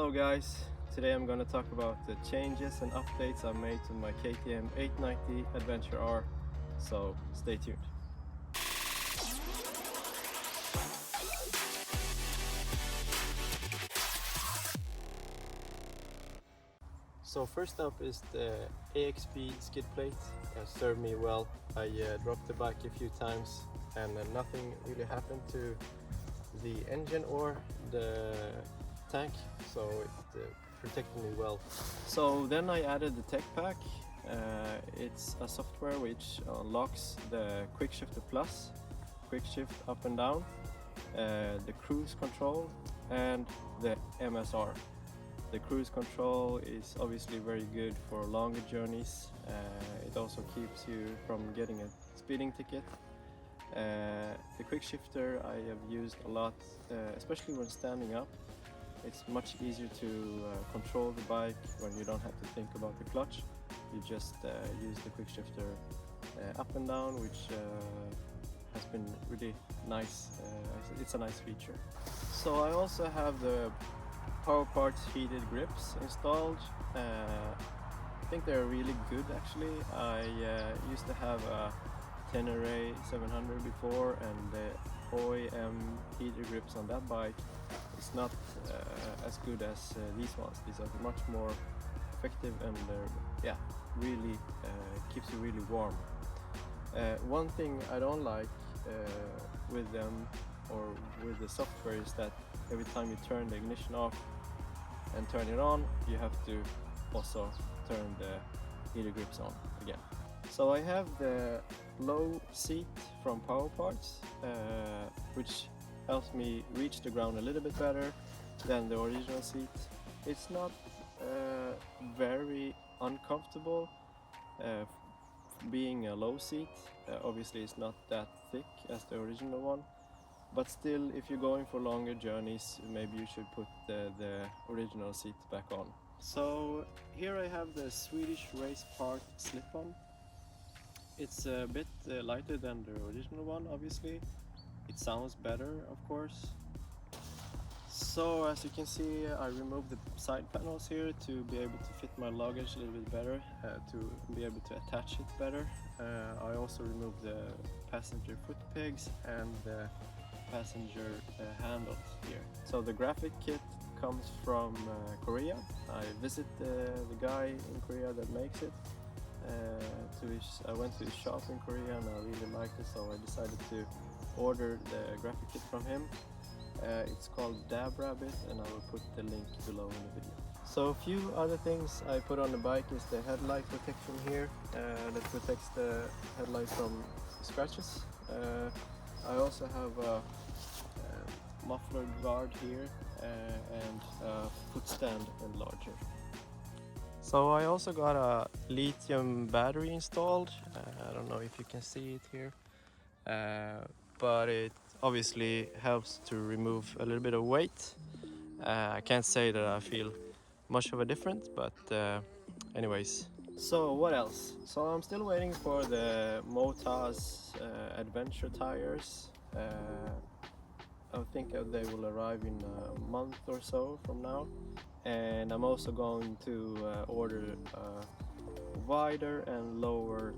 Hello guys, today I'm going to talk about the changes and updates I made to my KTM 890 Adventure R, so stay tuned. So first up is the AXP skid plate. Served me well. I dropped the bike a few times and nothing really happened to the engine or the tank, so it protected me well. So then I added the tech pack. It's a software which unlocks the quick shifter plus, quick shift up and down, the cruise control and the MSR. The cruise control is obviously very good for longer journeys. It also keeps you from getting a speeding ticket. The quick shifter I have used a lot, especially when standing up. It's much easier to control the bike when you don't have to think about the clutch. You just use the quick shifter up and down, which has been really nice. It's a nice feature. So I also have the Power Parts heated grips installed. I think they're really good actually. I used to have a Tenere 700 before, and the OEM heated grips on that bike is not as good as these ones. These are much more effective and really keeps you really warm. One thing I don't like with them or with the software is that every time you turn the ignition off and turn it on, you have to also turn the heater grips on again. So I have the low seat from Power Parts, which helps me reach the ground a little bit better than the original seat. It's not very uncomfortable being a low seat. Obviously it's not that thick as the original one, but still, if you're going for longer journeys, maybe you should put the original seat back on. So here I have the Swedish race part Slipon. It's a bit lighter than the original one, obviously. It sounds better, of course. So as you can see, I removed the side panels here to be able to fit my luggage a little bit better, to be able to attach it better. I also removed the passenger foot pegs and the passenger handles here. So the graphic kit comes from Korea. I visit the guy in Korea that makes it. I went to his shop in Korea and I really liked it, so I decided to order the graphic kit from him. It's called Dab Rabbit, and I will put the link below in the video. So a few other things I put on the bike is the headlight protection here that protects the headlight from scratches. I also have a muffler guard here and a foot stand enlarger. So I also got a lithium battery installed. I don't know if you can see it here, but it obviously helps to remove a little bit of weight. I can't say that I feel much of a difference, but anyways. So what else? So I'm still waiting for the Motas Adventure tires. I think they will arrive in a month or so from now. And I'm also going to order wider and lower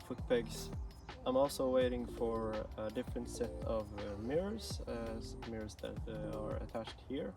foot pegs. I'm also waiting for a different set of mirrors that are attached here.